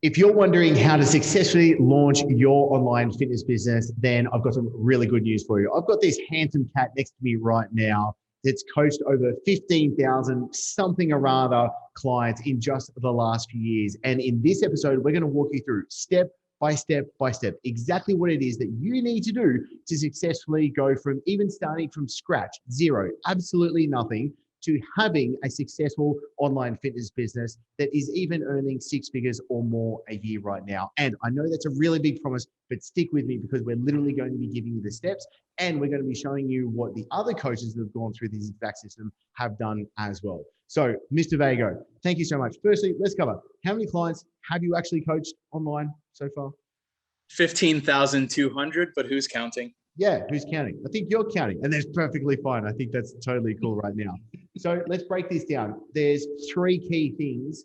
If you're wondering how to successfully launch your online fitness business, then I've got some really good news for you. I've got this handsome cat next to me right now that's coached over 15,000 something or other clients in just the last few years. And in this episode, we're going to walk you through step by step by step exactly what it is that you need to do to successfully go from even starting from scratch, zero, absolutely nothing, to having a successful online fitness business that is even earning six figures or more a year right now. And I know that's a really big promise, but stick with me because we're literally going to be giving you the steps and we're going to be showing you what the other coaches that have gone through this exact system have done as well. So, Mr. Vago, thank you so much. Firstly, let's cover how many clients have you actually coached online so far? 15,200, but who's counting? Yeah, who's counting? I think you're counting, and that's perfectly fine. I think that's totally cool right now. So let's break this down. There's three key things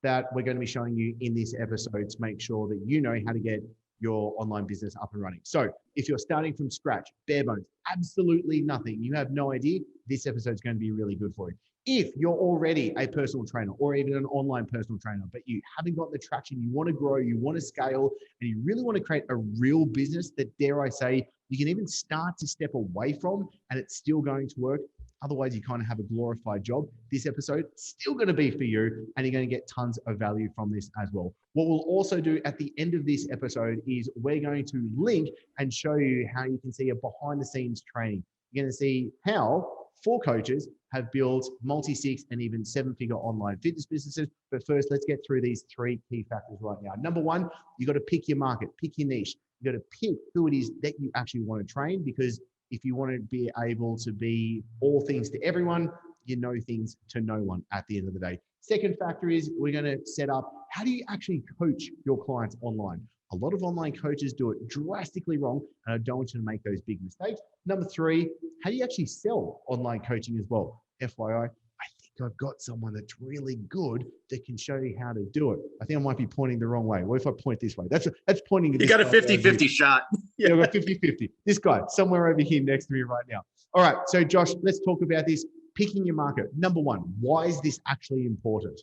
that we're going to be showing you in this episode to make sure that you know how to get your online business up and running. So if you're starting from scratch, bare bones, absolutely nothing, you have no idea, this episode is going to be really good for you. If you're already a personal trainer or even an online personal trainer, but you haven't got the traction, you want to grow, you want to scale, and you really want to create a real business that, dare I say, you can even start to step away from and it's still going to work. Otherwise, you kind of have a glorified job. This episode is still going to be for you and you're going to get tons of value from this as well. What we'll also do at the end of this episode is we're going to link and show you how you can see a behind the scenes training. You're going to see how 4 coaches have built multi-six and even 7-figure online fitness businesses. But first, let's get through these 3 key factors right now. Number 1, you got to pick your market, pick your niche. You got to pick who it is that you actually want to train, because if you want to be able to be all things to everyone, you know things to no one at the end of the day. Second factor is we're going to set up, how do you actually coach your clients online? A lot of online coaches do it drastically wrong, and I don't want you to make those big mistakes. Number 3, how do you actually sell online coaching as well? FYI, I think I've got someone that's really good that can show you how to do it. I think I might be pointing the wrong way. What if I point this way? That's pointing. You got a 50-50 shot. Yeah, I've got 50-50. This guy, somewhere over here next to me right now. All right, so Josh, let's talk about this. Picking your market. Number 1, why is this actually important?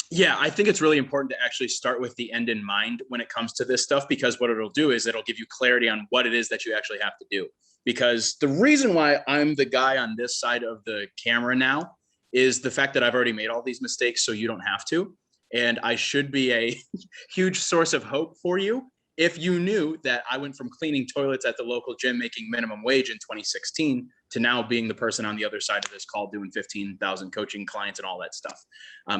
Yeah, I think it's really important to actually start with the end in mind when it comes to this stuff, because what it'll do is it'll give you clarity on what it is that you actually have to do. Because the reason why I'm the guy on this side of the camera now is the fact that I've already made all these mistakes, so you don't have to. And I should be a huge source of hope for you if you knew that I went from cleaning toilets at the local gym making minimum wage in 2016 to now being the person on the other side of this call doing 15,000 coaching clients and all that stuff.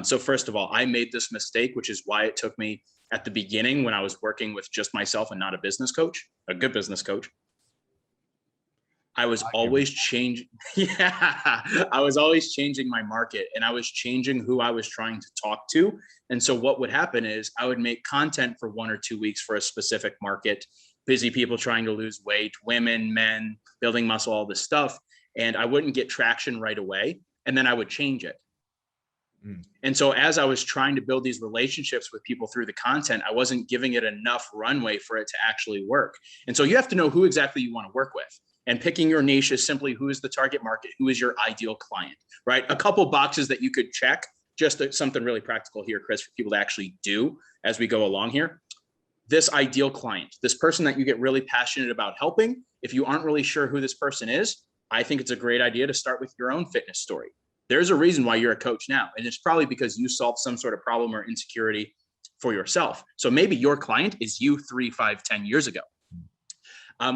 So first of all, I made this mistake, which is why it took me at the beginning when I was working with just myself and not a business coach, a good business coach. I was always changing. Yeah, I was always changing my market, and I was changing who I was trying to talk to. And so what would happen is I would make content for 1 or 2 weeks for a specific market, busy people trying to lose weight, women, men, building muscle, all this stuff. And I wouldn't get traction right away. And then I would change it. And so as I was trying to build these relationships with people through the content, I wasn't giving it enough runway for it to actually work. And so you have to know who exactly you want to work with. And picking your niche is simply who is the target market, who is your ideal client, right? A couple boxes that you could check, just something really practical here, Chris, for people to actually do as we go along here. This ideal client, this person that you get really passionate about helping, if you aren't really sure who this person is, I think it's a great idea to start with your own fitness story. There's a reason why you're a coach now, and it's probably because you solved some sort of problem or insecurity for yourself. So maybe your client is you 3, 5, 10 years ago.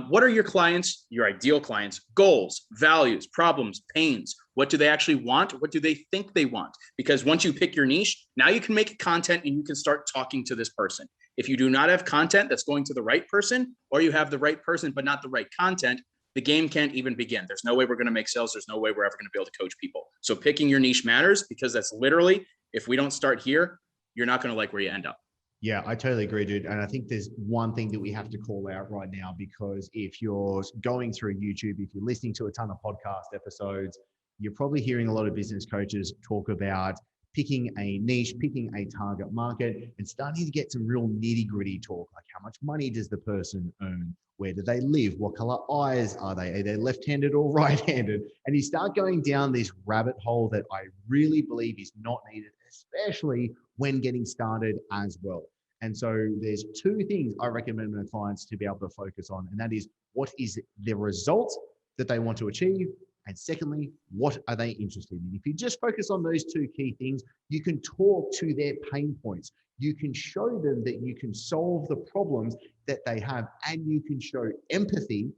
What are your clients, your ideal clients, goals, values, problems, pains? What do they actually want? What do they think they want? Because once you pick your niche, now you can make content and you can start talking to this person. If you do not have content that's going to the right person, or you have the right person but not the right content, the game can't even begin. There's no way we're going to make sales. There's no way we're ever going to be able to coach people. So picking your niche matters, because that's literally, if we don't start here, you're not going to like where you end up. Yeah, I totally agree, dude. And I think there's one thing that we have to call out right now, because if you're going through YouTube, if you're listening to a ton of podcast episodes, you're probably hearing a lot of business coaches talk about picking a niche, picking a target market, and starting to get some real nitty-gritty talk, like how much money does the person earn? Where do they live? What color eyes are they? Are they left-handed or right-handed? And you start going down this rabbit hole that I really believe is not needed, especially when getting started as well. And so there's two things I recommend my clients to be able to focus on, and that is what is the result that they want to achieve, and secondly, what are they interested in? If you just focus on those two key things, you can talk to their pain points. You can show them that you can solve the problems that they have, and you can show empathy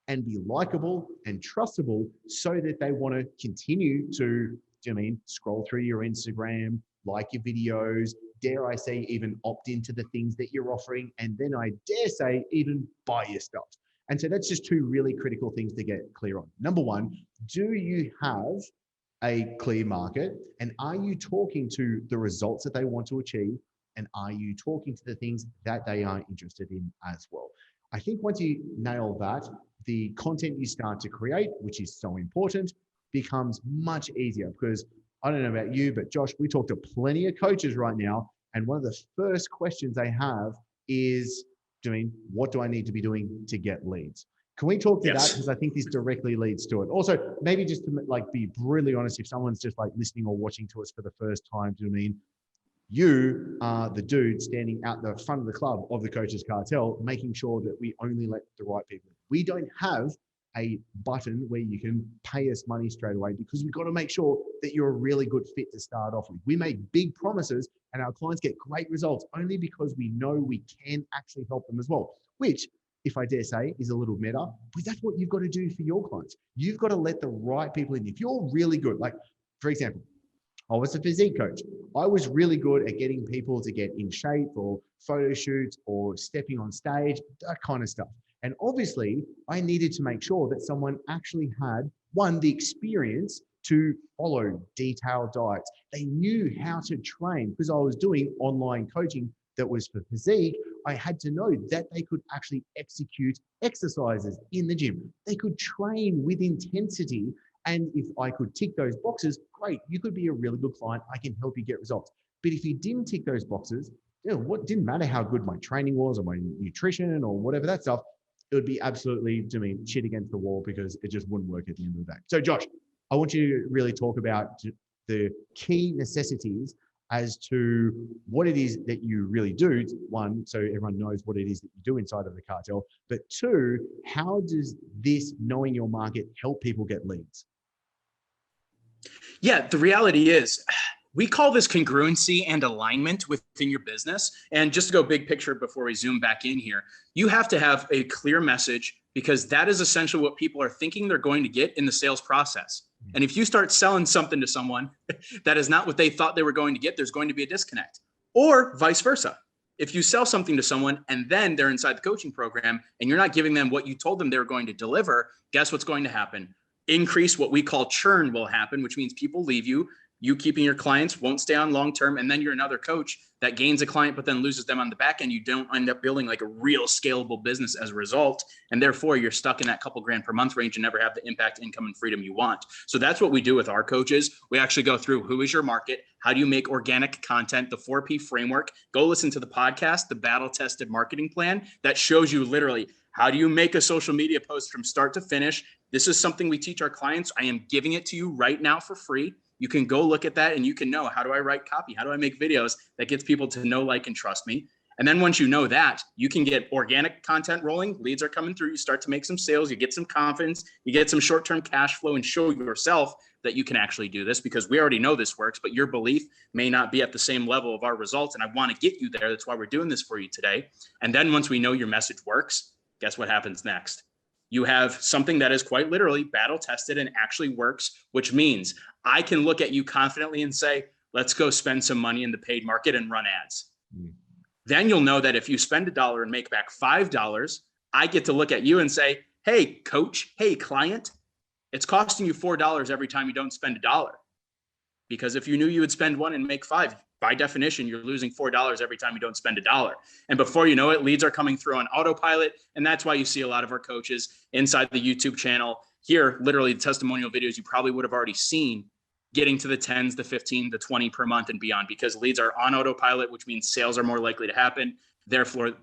and be likable and trustable so that they want to continue to, scroll through your Instagram, like your videos, dare I say, even opt into the things that you're offering, and then I dare say, even buy your stuff. And so that's just two really critical things to get clear on. Number one, do you have a clear market? And are you talking to the results that they want to achieve? And are you talking to the things that they are interested in as well? I think once you nail that, the content you start to create, which is so important, becomes much easier. Because I don't know about you, but Josh, we talk to plenty of coaches right now. And one of the first questions they have is, what do I need to be doing to get leads? Can we talk to that? Because I think this directly leads to it. Also, maybe just to be brutally honest, if someone's just listening or watching to us for the first time, you are the dude standing out the front of the club of the Coaches Cartel, making sure that we only let the right people in. We don't have a button where you can pay us money straight away, because we've got to make sure that you're a really good fit to start off with. We make big promises and our clients get great results only because we know we can actually help them as well, which, if I dare say, is a little meta, but that's what you've got to do for your clients. You've got to let the right people in. If you're really good, for example, I was a physique coach. I was really good at getting people to get in shape or photo shoots or stepping on stage, that kind of stuff. And obviously, I needed to make sure that someone actually had, one, the experience to follow detailed diets. They knew how to train, because I was doing online coaching that was for physique. I had to know that they could actually execute exercises in the gym. They could train with intensity. And if I could tick those boxes, great, you could be a really good client. I can help you get results. But if you didn't tick those boxes, what didn't matter how good my training was or my nutrition or whatever that stuff, it would be absolutely, shit against the wall, because it just wouldn't work at the end of the day. So Josh, I want you to really talk about the key necessities as to what it is that you really do. One, so everyone knows what it is that you do inside of the cartel. But two, how does this knowing your market help people get leads? Yeah, the reality is, we call this congruency and alignment within your business. And just to go big picture before we zoom back in here, you have to have a clear message, because that is essentially what people are thinking they're going to get in the sales process. And if you start selling something to someone that is not what they thought they were going to get, there's going to be a disconnect, or vice versa. If you sell something to someone and then they're inside the coaching program and you're not giving them what you told them they were going to deliver, guess what's going to happen? Increase what we call churn will happen, which means people leave you. You keeping your clients won't stay on long term, and then you're another coach that gains a client but then loses them on the back end. You don't end up building a real scalable business as a result, and therefore you're stuck in that couple grand per month range and never have the impact, income, and freedom you want. So that's what we do with our coaches. We actually go through, who is your market? How do you make organic content? The 4P framework. Go listen to the podcast, the Battle Tested Marketing Plan, that shows you literally how do you make a social media post from start to finish. This is something we teach our clients. I am giving it to you right now for free. You can go look at that and you can know, how do I write copy? How do I make videos that gets people to know, like, and trust me? And then once you know that, you can get organic content rolling. Leads are coming through. You start to make some sales. You get some confidence. You get some short-term cash flow, and show yourself that you can actually do this, because we already know this works, but your belief may not be at the same level of our results. And I want to get you there. That's why we're doing this for you today. And then once we know your message works, guess what happens next? You have something that is quite literally battle tested and actually works, which means I can look at you confidently and say, let's go spend some money in the paid market and run ads. Then you'll know that if you spend $1 and make back $5, I get to look at you and say, hey, coach, hey, client, it's costing you $4 every time you don't spend $1. Because if you knew you would spend $1 and make $5, by definition, you're losing $4 every time you don't spend $1. And before you know it, leads are coming through on autopilot. And that's why you see a lot of our coaches inside the YouTube channel here, literally the testimonial videos you probably would have already seen, getting to the 10s, the 15, the 20 per month and beyond, because leads are on autopilot, which means sales are more likely to happen. Therefore,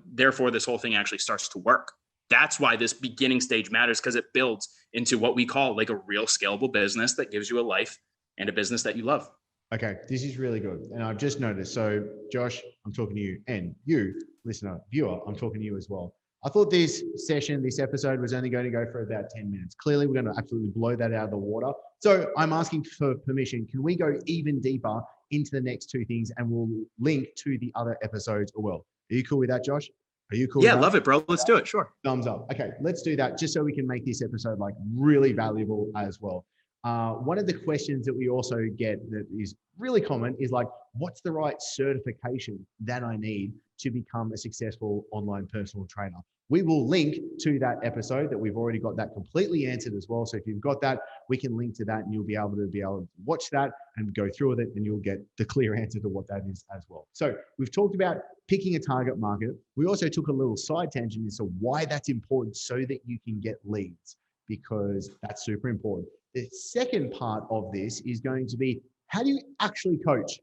this whole thing actually starts to work. That's why this beginning stage matters, because it builds into what we call a real scalable business that gives you a life and a business that you love. Okay, this is really good. And I've just noticed. So, Josh, I'm talking to you, and you, listener, viewer, I'm talking to you as well. I thought this session, this episode was only going to go for about 10 minutes. Clearly, we're going to absolutely blow that out of the water. So, I'm asking for permission. Can we go even deeper into the next two things and we'll link to the other episodes as well? Are you cool with that, Josh? Are you cool Yeah, with that? love it, bro. Let's do it. Sure. Thumbs up. Okay, let's do that just so we can make this episode like really valuable as well. One of the questions that we also get that is really common is like, what's the right certification that I need to become a successful online personal trainer? We will link to that episode that we've already got that completely answered as well. So if you've got that, we can link to that and you'll be able to watch that and go through with it and you'll get the clear answer to what that is as well. So we've talked about picking a target market. We also took a little side tangent into why that's important so that you can get leads, because that's super important. The second part of this is going to be, how do you actually coach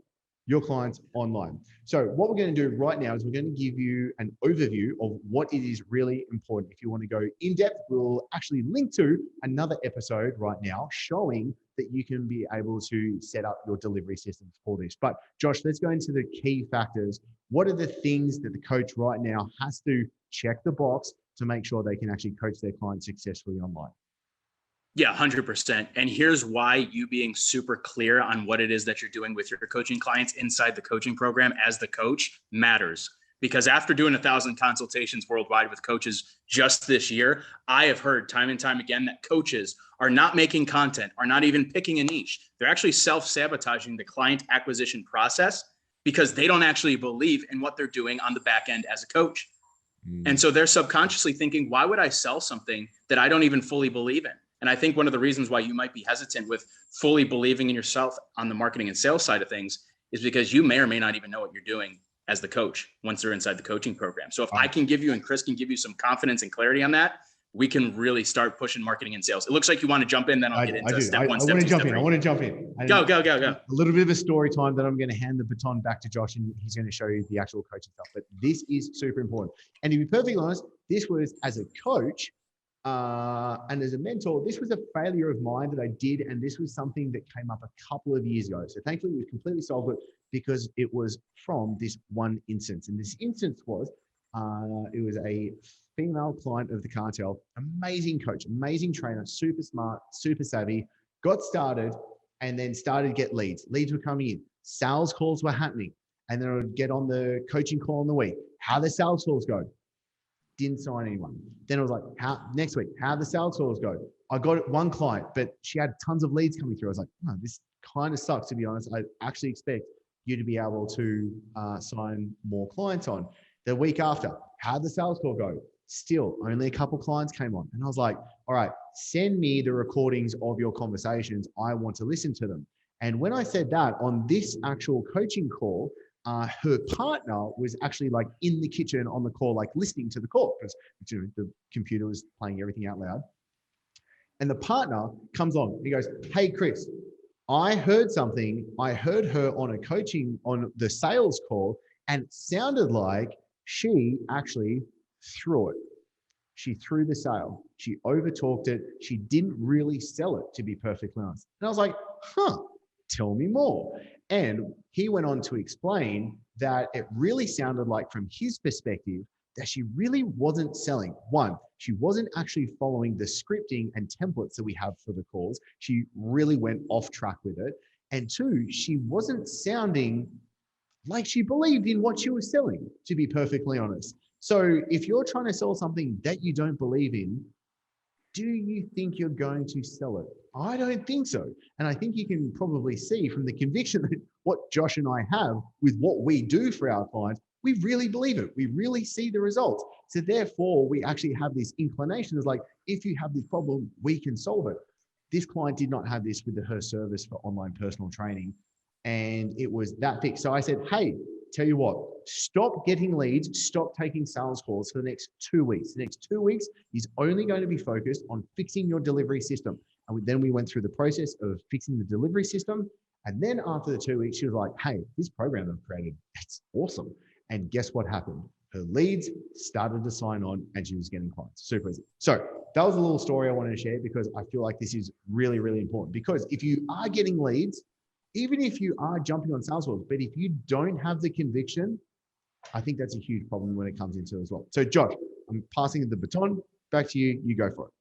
your clients online? So what we're going to do right now is we're going to give you an overview of what it is really important. If you want to go in depth, we'll actually link to another episode right now showing that you can be able to set up your delivery systems for this. But Josh, let's go into the key factors. What are the things that the coach right now has to check the box to make sure they can actually coach their clients successfully online? Yeah, 100%. And here's why you being super clear on what it is that you're doing with your coaching clients inside the coaching program as the coach matters. Because after doing 1,000 consultations worldwide with coaches just this year, I have heard time and time again that coaches are not making content, are not even picking a niche. They're actually self-sabotaging the client acquisition process because they don't actually believe in what they're doing on the back end as a coach. And so they're subconsciously thinking, why would I sell something that I don't even fully believe in? And I think one of the reasons why you might be hesitant with fully believing in yourself on the marketing and sales side of things is because you may or may not even know what you're doing as the coach once they're inside the coaching program. So if I can give you, and Chris can give you some confidence and clarity on that, we can really start pushing marketing and sales. It looks like you want to jump in, then I'll get into step one, step two, step three. I want to jump in. Go. A little bit of a story time that I'm going to hand the baton back to Josh and he's going to show you the actual coaching stuff. But this is super important. And to be perfectly honest, this was as a coach and as a mentor, this was a failure of mine that I did. And this was something that came up a couple of years ago. So thankfully we've completely solved it because it was from this one instance. And this instance was, it was a female client of the cartel, amazing coach, amazing trainer, super smart, super savvy, got started and then started to get leads. Leads were coming in, sales calls were happening. And then I would get on the coaching call in the week. How the sales calls go? Didn't sign anyone. Then I was like, next week, how the sales calls go? I got one client, but she had tons of leads coming through. I was like, oh, this kind of sucks, to be honest. I actually expect you to be able to sign more clients on. The week after, how the sales call go? Still, only a couple clients came on. And I was like, all right, send me the recordings of your conversations. I want to listen to them. And when I said that on this actual coaching call, her partner was actually like in the kitchen on the call, like listening to the call because the computer was playing everything out loud. And the partner comes on. He goes, hey, Chris, I heard something. I heard her on the sales call, and it sounded like she actually threw it. She threw the sale. She overtalked it. She didn't really sell it, to be perfectly honest. And I was like, tell me more. And he went on to explain that it really sounded like, from his perspective, that she really wasn't selling. One, she wasn't actually following the scripting and templates that we have for the calls. She really went off track with it. And two, she wasn't sounding like she believed in what she was selling, to be perfectly honest. So if you're trying to sell something that you don't believe in, do you think you're going to sell it? I don't think so. And I think you can probably see from the conviction that what Josh and I have with what we do for our clients, we really believe it. We really see the results. So therefore, we actually have this inclination. It's like, if you have this problem, we can solve it. This client did not have this with her service for online personal training. And it was that fixed. So I said, hey, tell you what, stop getting leads, stop taking sales calls for the next 2 weeks. The next 2 weeks is only going to be focused on fixing your delivery system. And then we went through the process of fixing the delivery system. And then after the 2 weeks, she was like, hey, this program I've created, it's awesome. And guess what happened? Her leads started to sign on and she was getting clients. Super easy. So that was a little story I wanted to share because I feel like this is really, really important. Because if you are getting leads, even if you are jumping on sales calls, but if you don't have the conviction, I think that's a huge problem when it comes into it as well. So Josh, I'm passing the baton back to you. You go for it.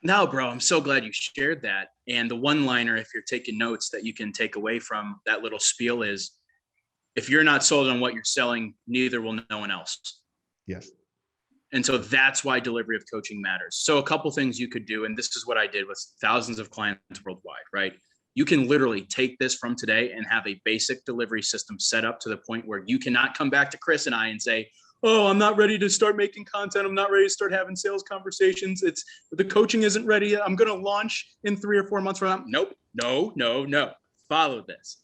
No, bro, I'm so glad you shared that. And the one-liner, if you're taking notes, that you can take away from that little spiel is, if you're not sold on what you're selling, neither will no one else. Yes. And so that's why delivery of coaching matters. So a couple things you could do, and this is what I did with thousands of clients worldwide, right? You can literally take this from today and have a basic delivery system set up to the point where you cannot come back to Chris and I and say, oh, I'm not ready to start making content. I'm not ready to start having sales conversations. The coaching isn't ready yet. I'm going to launch in 3 or 4 months from now. Nope. No. Follow this.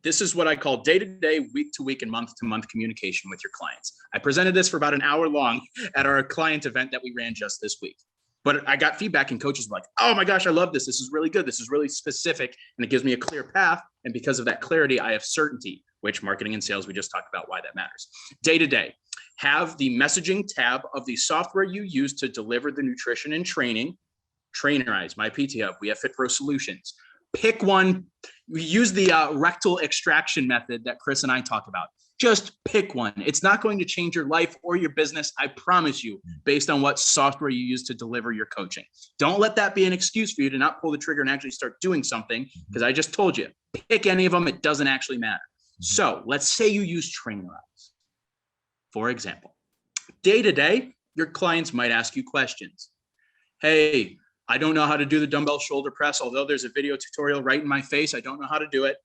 This is what I call day-to-day, week-to-week, and month-to-month communication with your clients. I presented this for about an hour long at our client event that we ran just this week. But I got feedback and coaches were like, oh my gosh, I love this. This is really good. This is really specific. And it gives me a clear path. And because of that clarity, I have certainty, which marketing and sales, we just talked about why that matters. Day-to-day, have the messaging tab of the software you use to deliver the nutrition and training. Trainerize, My PT Hub, we have Fit Pro Solutions. Pick one. We use the rectal extraction method that Chris and I talk about. Just pick one. It's not going to change your life or your business, I promise you, based on what software you use to deliver your coaching. Don't let that be an excuse for you to not pull the trigger and actually start doing something, because I just told you, pick any of them. It doesn't actually matter. So let's say you use Trainerize, for example. Day to day, your clients might ask you questions. Hey, I don't know how to do the dumbbell shoulder press, although there's a video tutorial right in my face. I don't know how to do it.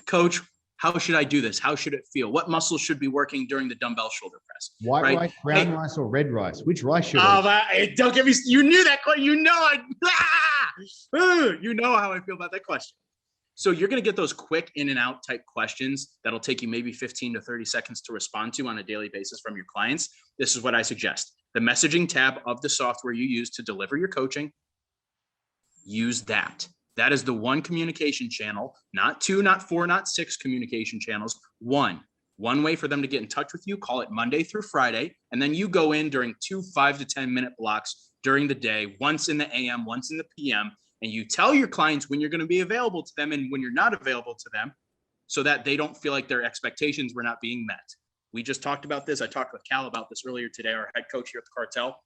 Coach, how should I do this? How should it feel? What muscles should be working during the dumbbell shoulder press? White right? rice, brown rice, or red rice? Which rice should I? Don't get me. You knew that question. You know you know how I feel about that question. So you're going to get those quick in and out type questions that'll take you maybe 15 to 30 seconds to respond to on a daily basis from your clients. This is what I suggest. The messaging tab of the software you use to deliver your coaching, use that. That is the one communication channel, not 2, not 4, not 6 communication channels. One way for them to get in touch with you, call it Monday through Friday. And then you go in during 2 5 to 10 minute blocks during the day, once in the AM, once in the PM. And you tell your clients when you're going to be available to them and when you're not available to them, so that they don't feel like their expectations were not being met. We just talked about this. I talked with Cal about this earlier today, our head coach here at the Cartel.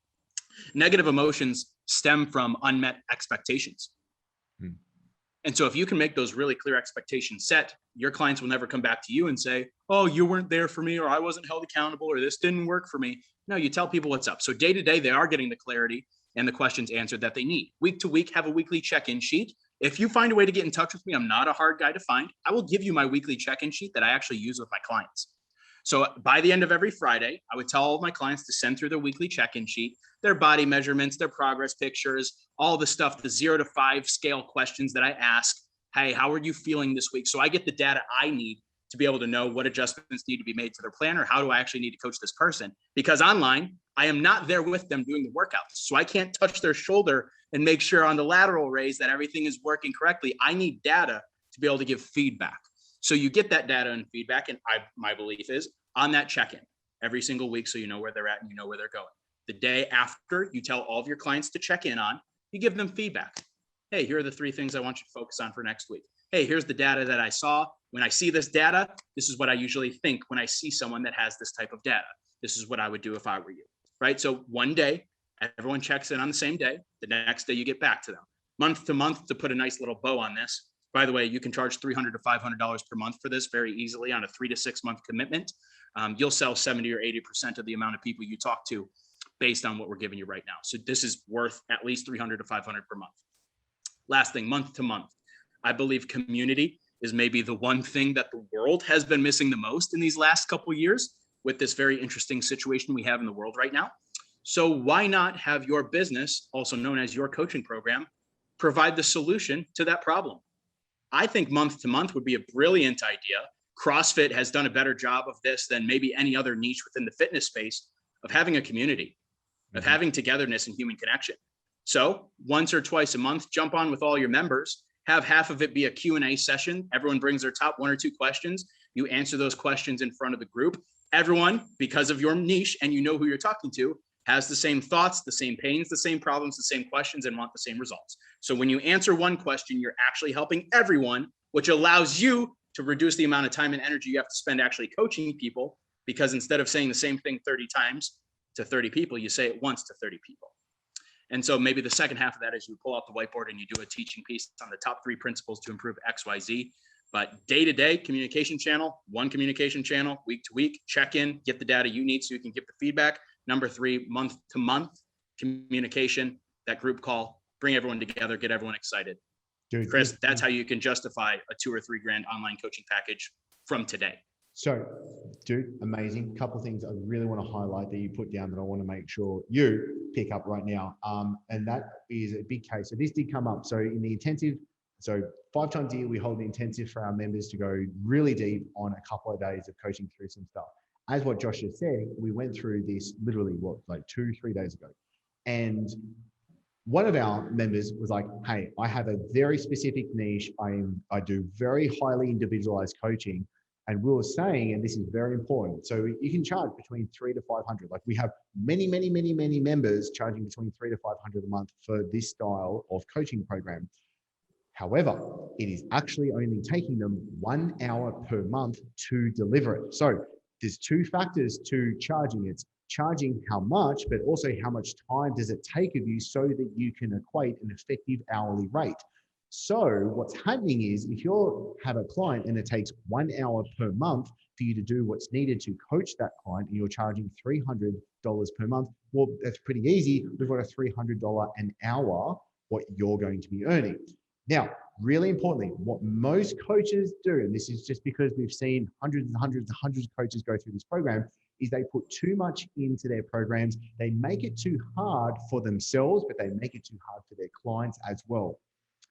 Negative emotions stem from unmet expectations. And so if you can make those really clear expectations set, your clients will never come back to you and say, oh, you weren't there for me, or I wasn't held accountable, or this didn't work for me. No, you tell people what's up. So day to day, they are getting the clarity and the questions answered that they need. Week to week, have a weekly check-in sheet. If you find a way to get in touch with me, I'm not a hard guy to find. I will give you my weekly check-in sheet that I actually use with my clients. So by the end of every Friday, I would tell all of my clients to send through their weekly check-in sheet, their body measurements, their progress pictures, all the stuff, the 0 to 5 scale questions that I ask. Hey, how are you feeling this week? So I get the data I need to be able to know what adjustments need to be made to their plan, or how do I actually need to coach this person? Because online, I am not there with them doing the workouts. So I can't touch their shoulder and make sure on the lateral raise that everything is working correctly. I need data to be able to give feedback. So you get that data and feedback, and my belief is on that check-in every single week, so you know where they're at and you know where they're going. The day after, you tell all of your clients to check in on, you give them feedback. Hey, here are the 3 things I want you to focus on for next week. Hey, here's the data that I saw. When I see this data, this is what I usually think when I see someone that has this type of data. This is what I would do if I were you, right? So one day, everyone checks in on the same day. The next day, you get back to them. Month to month, to put a nice little bow on this. By the way, you can charge $300 to $500 per month for this very easily on a 3 to 6 month commitment. You'll sell 70 or 80% of the amount of people you talk to based on what we're giving you right now. So this is worth at least $300 to $500 per month. Last thing, month to month. I believe community is maybe the one thing that the world has been missing the most in these last couple of years with this very interesting situation we have in the world right now. So why not have your business, also known as your coaching program, provide the solution to that problem? I think month to month would be a brilliant idea. CrossFit has done a better job of this than maybe any other niche within the fitness space, of having a community, of having togetherness and human connection. So once or twice a month, jump on with all your members, have half of it be a Q&A session. Everyone brings their top 1 or 2 questions. You answer those questions in front of the group. Everyone, because of your niche and you know who you're talking to, has the same thoughts, the same pains, the same problems, the same questions, and want the same results. So when you answer one question, you're actually helping everyone which allows you to reduce the amount of time and energy you have to spend actually coaching people, because instead of saying the same thing 30 times to 30 people, you say it once to 30 people. And so maybe the second half of that is you pull out the whiteboard and you do a teaching piece on the top 3 principles to improve XYZ. But day to day communication channel, one communication channel, week to week, check in, get the data you need so you can give the feedback. Number 3, month to month communication, that group call, bring everyone together, get everyone excited. Dude, Chris, that's how you can justify a $2 or $3 grand online coaching package from today. So, dude, amazing. Couple of things I really want to highlight that you put down that I want to make sure you pick up right now. And that is a big case. So this did come up. So in the intensive, so 5 times a year, we hold the intensive for our members to go really deep on a couple of days of coaching through some stuff. As what Josh just said, we went through this literally, like 2-3 days ago. And one of our members was like, hey, I have a very specific niche. I do very highly individualized coaching. And we were saying, and this is very important, so you can charge between $300 to $500. Like we have many members charging between $300 to $500 a month for this style of coaching program. However, it is actually only taking them 1 hour per month to deliver it. So there's 2 factors to charging. It's charging how much, but also how much time does it take of you so that you can equate an effective hourly rate. So what's happening is if you have a client and it takes 1 hour per month for you to do what's needed to coach that client and you're charging $300 per month, well, that's pretty easy. We've got a $300 an hour, what you're going to be earning. Now, really importantly, what most coaches do, and this is just because we've seen hundreds of coaches go through this program, is they put too much into their programs. They make it too hard for themselves, but they make it too hard for their clients as well.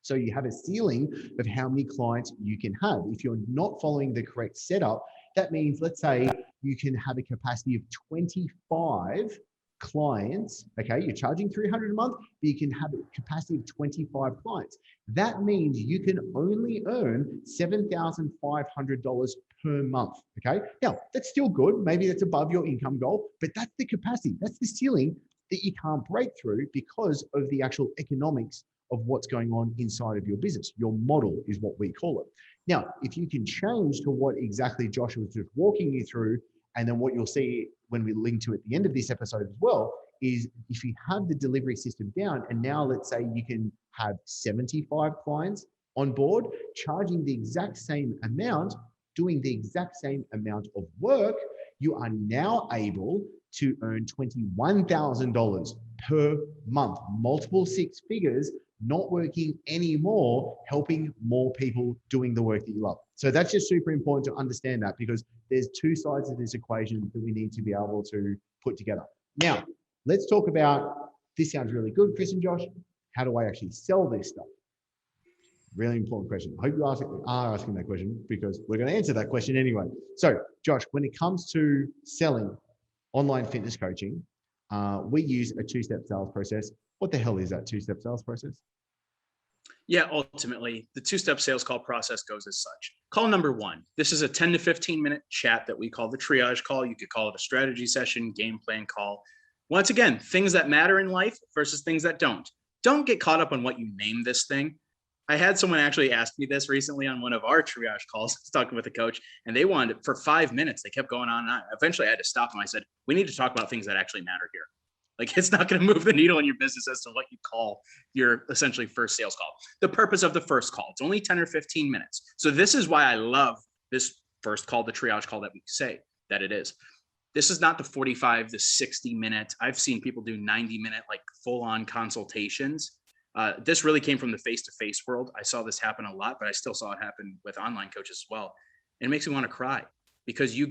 So you have a ceiling of how many clients you can have. If you're not following the correct setup, that means, let's say you can have a capacity of 25 clients. Okay, you're charging $300 a month, but you can have a capacity of 25 clients. That means you can only earn $7,500 per month. Okay, now that's still good. Maybe that's above your income goal, but that's the capacity. That's the ceiling that you can't break through because of the actual economics of what's going on inside of your business. Your model is what we call it. Now, if you can change to what exactly Josh was just walking you through, and then what you'll see when we link to at the end of this episode as well, is if you have the delivery system down, and now let's say you can have 75 clients on board, charging the exact same amount, doing the exact same amount of work, you are now able to earn $21,000 per month, multiple 6 figures, not working anymore, helping more people doing the work that you love. So that's just super important to understand that, because there's 2 sides of this equation that we need to be able to put together. Now, let's talk about, this sounds really good, Chris and Josh. How do I actually sell this stuff? Really important question. I hope you are asking that question, because we're going to answer that question anyway. So Josh, when it comes to selling online fitness coaching, we use a 2-step sales process. What the hell is that 2-step sales process? Yeah, ultimately, the 2-step sales call process goes as such. Call number 1. This is a 10 to 15 minute chat that we call the triage call. You could call it a strategy session, game plan call. Once again, things that matter in life versus things that don't. Don't get caught up on what you name this thing. I had someone actually ask me this recently on one of our triage calls. I was talking with a coach, and they wanted, for 5 minutes, they kept going on and on. Eventually, I had to stop them. I said, we need to talk about things that actually matter here. Like, it's not going to move the needle in your business as to what you call your essentially first sales call. The purpose of the first call, it's only 10 or 15 minutes. So this is why I love this first call, the triage call that we say that it is. This is not the 45 to 60 minute. I've seen people do 90-minute, like full-on consultations. This really came from the face-to-face world. I saw this happen a lot, but I still saw it happen with online coaches as well. And it makes me want to cry, because you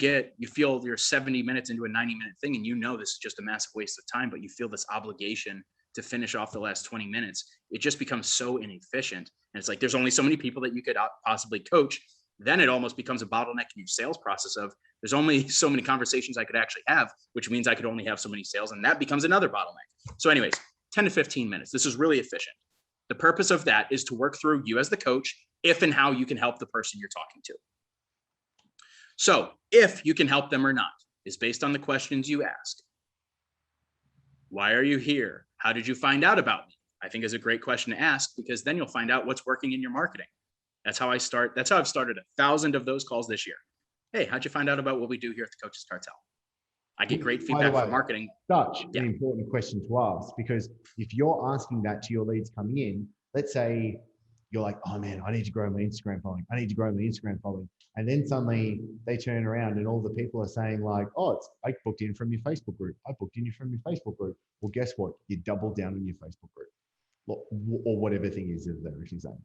feel you're 70 minutes into a 90-minute thing, and you know this is just a massive waste of time, but you feel this obligation to finish off the last 20 minutes. It just becomes so inefficient. And it's like, there's only so many people that you could possibly coach. Then it almost becomes a bottleneck in your sales process of, there's only so many conversations I could actually have, which means I could only have so many sales. And that becomes another bottleneck. So anyways, 10 to 15 minutes. This is really efficient. The purpose of that is to work through you as the coach, if and how you can help the person you're talking to. So if you can help them or not is based on the questions you ask. Why are you here? How did you find out about me? I think is a great question to ask, because then you'll find out what's working in your marketing. That's how I start. That's how I've started 1,000 of those calls this year. Hey, how'd you find out about what we do here at the Coaches Cartel? I get great feedback from marketing. Such an important question to ask, because if you're asking that to your leads coming in, let's say you're like, oh man, I need to grow my Instagram following. I need to grow my Instagram following. And then suddenly they turn around and all the people are saying like, oh, I booked in from your Facebook group. I booked in from your Facebook group. Well, guess what? You double down on your Facebook group or whatever thing is that they're actually saying.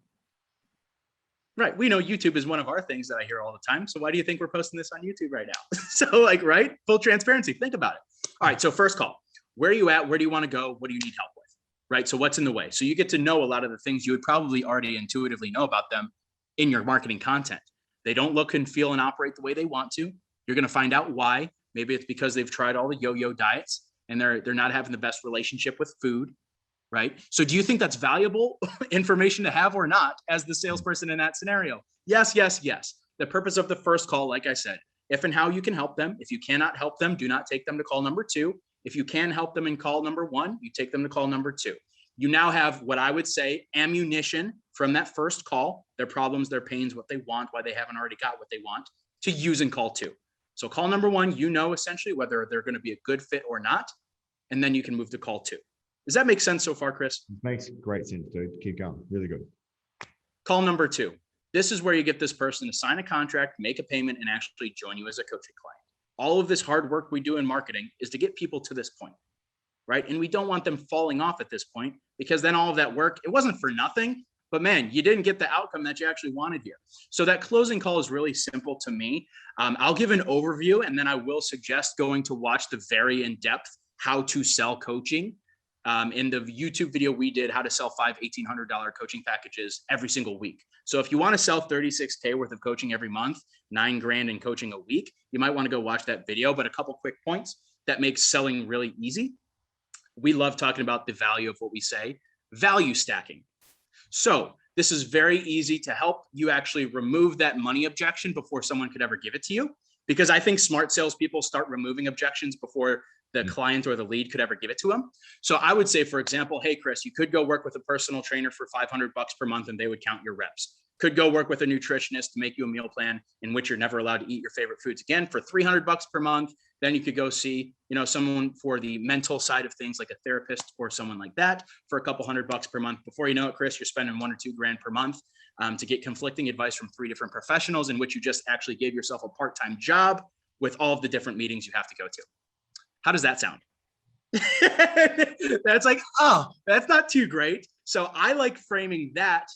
Right. We know YouTube is one of our things that I hear all the time. So why do you think we're posting this on YouTube right now? So like, right. Full transparency. Think about it. All right. So first call, where are you at? Where do you want to go? What do you need help with? Right. So what's in the way? So you get to know a lot of the things you would probably already intuitively know about them in your marketing content. They don't look and feel and operate the way they want to. You're going to find out why. Maybe it's because they've tried all the yo-yo diets and they're not having the best relationship with food. Right. So do you think that's valuable information to have or not as the salesperson in that scenario? Yes, yes, yes. The purpose of the first call, like I said, if and how you can help them. If you cannot help them, do not take them to call number 2. If you can help them in call number 1, you take them to call number 2. You now have what I would say ammunition from that first call, their problems, their pains, what they want, why they haven't already got what they want, to use in call 2. So call number 1, you know essentially whether they're going to be a good fit or not, and then you can move to call 2. Does that make sense so far, Chris? It makes great sense, dude. Keep going. Really good. Call number 2. This is where you get this person to sign a contract, make a payment, and actually join you as a coaching client. All of this hard work we do in marketing is to get people to this point, right? And we don't want them falling off at this point, because then all of that work, it wasn't for nothing, but man, you didn't get the outcome that you actually wanted here. So that closing call is really simple to me. I'll give an overview, and then I will suggest going to watch the very in-depth how to sell coaching. In the YouTube video we did, how to sell 5 $1,800 coaching packages every single week. So if you want to sell 36K worth of coaching every month, $9,000 in coaching a week, you might want to go watch that video. But a couple quick points that makes selling really easy. We love talking about the value of what we say, value stacking. So this is very easy to help you actually remove that money objection before someone could ever give it to you. Because I think smart salespeople start removing objections before the client or the lead could ever give it to them. So I would say, for example, hey, Chris, you could go work with a personal trainer for $500 per month and they would count your reps. Could go work with a nutritionist to make you a meal plan in which you're never allowed to eat your favorite foods again for $300 per month. Then you could go see, someone for the mental side of things, like a therapist or someone like that, for a couple $100 per month. Before you know it, Chris, you're spending $1 or $2 per month to get conflicting advice from 3 different professionals, in which you just actually gave yourself a part-time job with all of the different meetings you have to go to. How does that sound? That's like, oh, that's not too great. So I like framing that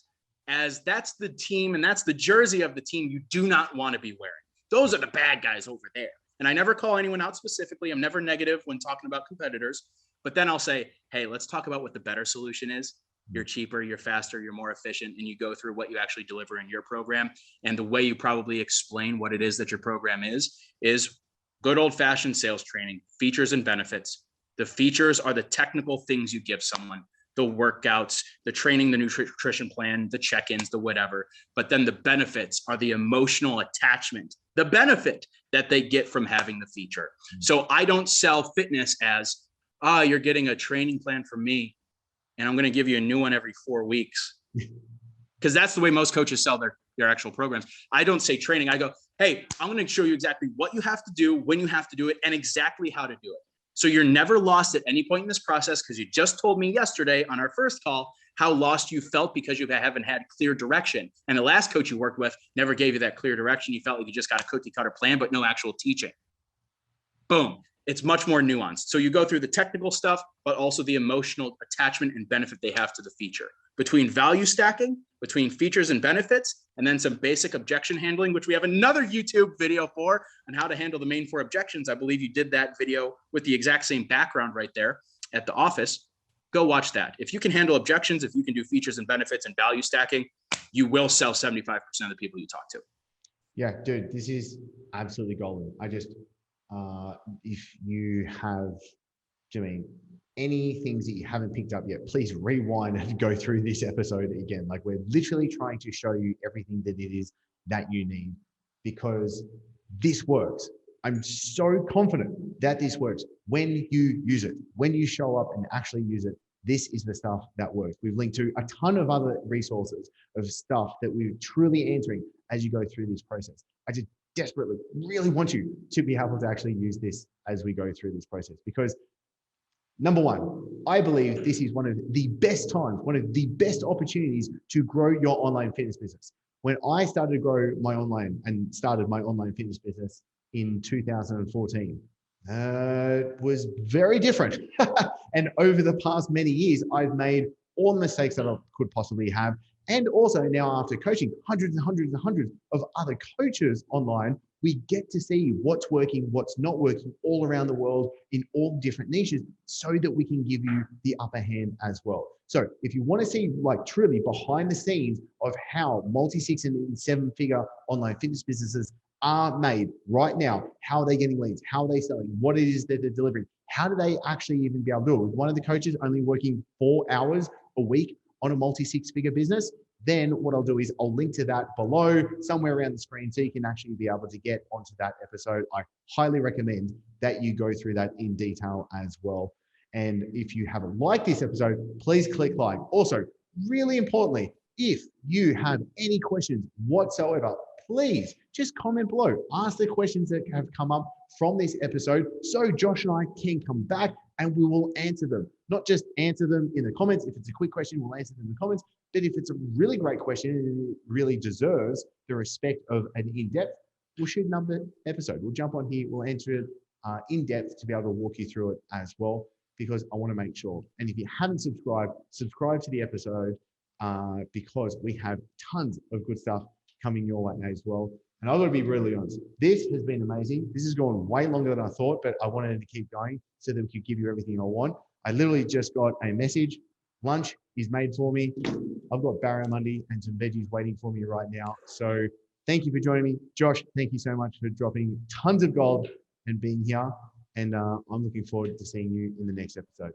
as that's the team and that's the jersey of the team you do not want to be wearing. Those are the bad guys over there. And I never call anyone out specifically. I'm never negative when talking about competitors, but then I'll say, hey, let's talk about what the better solution is. You're cheaper, you're faster, you're more efficient, and you go through what you actually deliver in your program. And the way you probably explain what it is that your program is good old-fashioned sales training, features and benefits. The features are the technical things you give someone, the workouts, the training, the nutrition plan, the check-ins, the whatever. But then the benefits are the emotional attachment, the benefit that they get from having the feature. So I don't sell fitness as, you're getting a training plan from me, and I'm going to give you a new one every 4 weeks. Because that's the way most coaches sell their actual programs. I don't say training. I go, hey, I'm going to show you exactly what you have to do, when you have to do it, and exactly how to do it. So you're never lost at any point in this process, because you just told me yesterday on our first call how lost you felt because you haven't had clear direction. And the last coach you worked with never gave you that clear direction. You felt like you just got a cookie cutter plan, but no actual teaching. Boom. It's much more nuanced. So you go through the technical stuff, but also the emotional attachment and benefit they have to the feature. Between value stacking, between features and benefits, and then some basic objection handling, which we have another YouTube video for on how to handle the main 4 objections. I believe you did that video with the exact same background right there at the office. Go watch that. If you can handle objections, if you can do features and benefits and value stacking, you will sell 75% of the people you talk to. Yeah, dude, this is absolutely golden. If you have, any things that you haven't picked up yet, please rewind and go through this episode again. Like, we're literally trying to show you everything that it is that you need, because this works. I'm so confident that this works when you use it, when you show up and actually use it this is the stuff that works. We've linked to a ton of other resources of stuff that we're truly answering as you go through this process. I just desperately really want you to be able to actually use this as we go through this process, because number one, I believe this is one of the best times, one of the best opportunities to grow your online fitness business. When I started to grow my online and started my online fitness business in 2014, was very different. And over the past many years, I've made all the mistakes that I could possibly have. And also now, after coaching hundreds and hundreds and hundreds of other coaches online, we get to see what's working, what's not working all around the world in all different niches, so that we can give you the upper hand as well. So if you want to see like truly behind the scenes of how multi-six and seven-figure online fitness businesses are made right now, how are they getting leads, how are they selling, what it is that they're delivering, how do they actually even be able to do it? With one of the coaches only working 4 hours a week on a multi-six-figure business, then what I'll do is I'll link to that below somewhere around the screen, so you can actually be able to get onto that episode. I highly recommend that you go through that in detail as well. And if you haven't liked this episode, please click like. Also, really importantly, if you have any questions whatsoever, please just comment below. Ask the questions that have come up from this episode, so Josh and I can come back and we will answer them. Not just answer them in the comments. If it's a quick question, we'll answer them in the comments. But if it's a really great question and it really deserves the respect of an in-depth, we'll shoot another episode. We'll jump on here, we'll answer it in depth to be able to walk you through it as well, because I want to make sure. And if you haven't subscribed, subscribe to the episode, because we have tons of good stuff coming your way as well. And I've got to be really honest, this has been amazing. This has gone way longer than I thought, but I wanted to keep going so that we could give you everything I want. I literally just got a message. Lunch is made for me. I've got barramundi and some veggies waiting for me right now. So thank you for joining me. Josh, thank you so much for dropping tons of gold and being here. And I'm looking forward to seeing you in the next episode.